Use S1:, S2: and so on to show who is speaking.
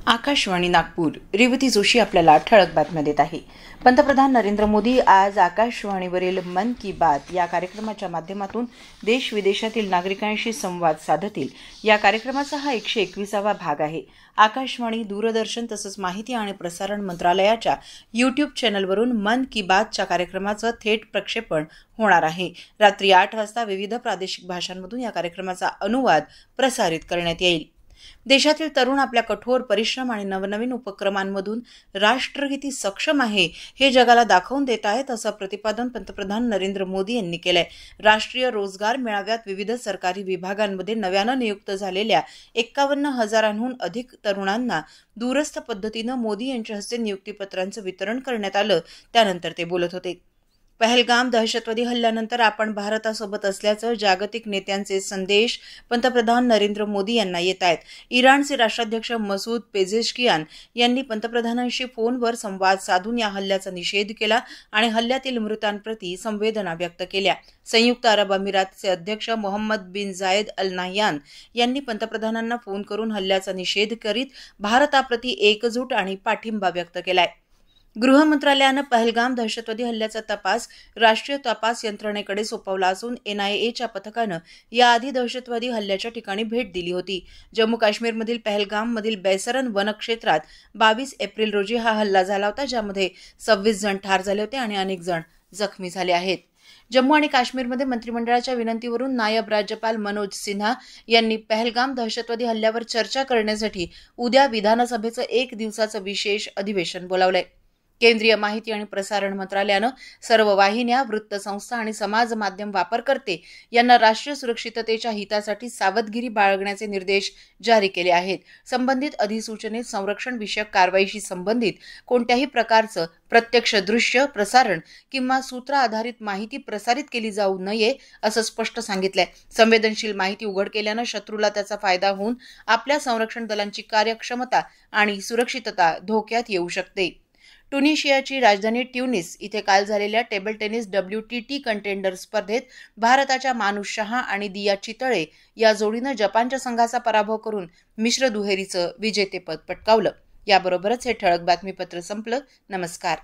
S1: आकाशवाणी नागपूर. रेवती जोशी आपल्याला ठळक बातम्या देत आहे. पंतप्रधान नरेंद्र मोदी आज आकाशवाणीवरील मन की बात या कार्यक्रमाच्या माध्यमातून देश विदेशातील नागरिकांशी संवाद साधतील. या कार्यक्रमाचा हा 121वा भाग आहे. आकाशवाणी, दूरदर्शन तसंच माहिती आणि प्रसारण मंत्रालयाच्या यूट्यूब चॅनलवरून मन की बातच्या कार्यक्रमाचं थेट प्रक्षेपण होणार आहे. रात्री 8 वाजता विविध प्रादेशिक भाषांमधून या कार्यक्रमाचा अनुवाद प्रसारित करण्यात येईल. देशातील तरुण आपल्या कठोर परिश्रम आणि नवनवीन उपक्रमांमधून राष्ट्र किती सक्षम आहे हे जगाला दाखवून देत आहेत, असं प्रतिपादन पंतप्रधान नरेंद्र मोदी यांनी केलंय. राष्ट्रीय रोजगार मेळाव्यात विविध सरकारी विभागांमध्ये नव्यानं नियुक्त झालेल्या 51,000हून अधिक तरुणांना दूरस्थ पद्धतीनं मोदी यांच्या हस्ते नियुक्तीपत्रांचं वितरण करण्यात आलं. त्यानंतर ते बोलत होते. पहलगाम दहशतवादी हल्ल्यानंतर आपण भारतासोबत असल्याचं जागतिक नेत्यांचे संदेश पंतप्रधान नरेंद्र मोदी यांना येत आहेत. इराणचे राष्ट्राध्यक्ष मसूद पेझेशकियान यांनी पंतप्रधानांशी फोनवर संवाद साधून या हल्ल्याचा निषेध केला आणि हल्ल्यातील मृतांप्रती संवेदना व्यक्त केल्या. संयुक्त अरब अमिरातचे अध्यक्ष मोहम्मद बिन जायद अल नाह्यान यांनी पंतप्रधानांना फोन करून हल्ल्याचा निषेध करीत भारताप्रती एकजूट आणि पाठिंबा व्यक्त केलाय. गृह मंत्रालयानं पहलगाम दहशतवादी हल्ल्याचा तपास राष्ट्रीय तपास यंत्रणेकडे सोपवला असून NIAच्या पथकानं याआधी दहशतवादी हल्ल्याच्या ठिकाणी भेट दिली होती. जम्मू काश्मीरमधील पहलगाममधील बैसरन वनक्षेत्रात 22 एप्रिल रोजी हा हल्ला झाला होता, ज्यामध्ये 26 जण ठार झाले होते आणि अनेक जण जखमी झाले आहेत. जम्मू आणि काश्मीरमध्ये मंत्रिमंडळाच्या विनंतीवरून नायब राज्यपाल मनोज सिन्हा यांनी पहलगाम दहशतवादी हल्ल्यावर चर्चा करण्यासाठी उद्या विधानसभेचं 1 दिवसाचं विशेष अधिवेशन बोलावलंय. केंद्रीय माहिती आणि प्रसारण मंत्रालयानं सर्व वाहिन्या, वृत्तसंस्था आणि समाज माध्यम वापरकर्ते यांना राष्ट्रीय सुरक्षिततेच्या हितासाठी सावधगिरी बाळगण्याचे निर्देश जारी केले आहेत. संबंधित अधिसूचनेत संरक्षण विषयक कारवाईशी संबंधित कोणत्याही प्रकारचं प्रत्यक्ष दृश्य, प्रसारण किंवा सूत्र आधारित माहिती प्रसारित केली जाऊ नये असं स्पष्ट सांगितलंय. संवेदनशील माहिती उघड केल्यानं शत्रूला त्याचा फायदा होऊन आपल्या संरक्षण दलांची कार्यक्षमता आणि सुरक्षितता धोक्यात येऊ शकते. ट्युनिशियाची राजधानी ट्युनिस इथे काल झालेल्या टेबल टेनिस WTT कंटेंडर स्पर्धेत भारताच्या मानुष शहा आणि दिया चितळे या जोडीनं जपानच्या संघाचा पराभव करून मिश्र दुहेरीचं विजेतेपद पटकावलं. याबरोबरच हे ठळक बातमीपत्र संपलं. नमस्कार.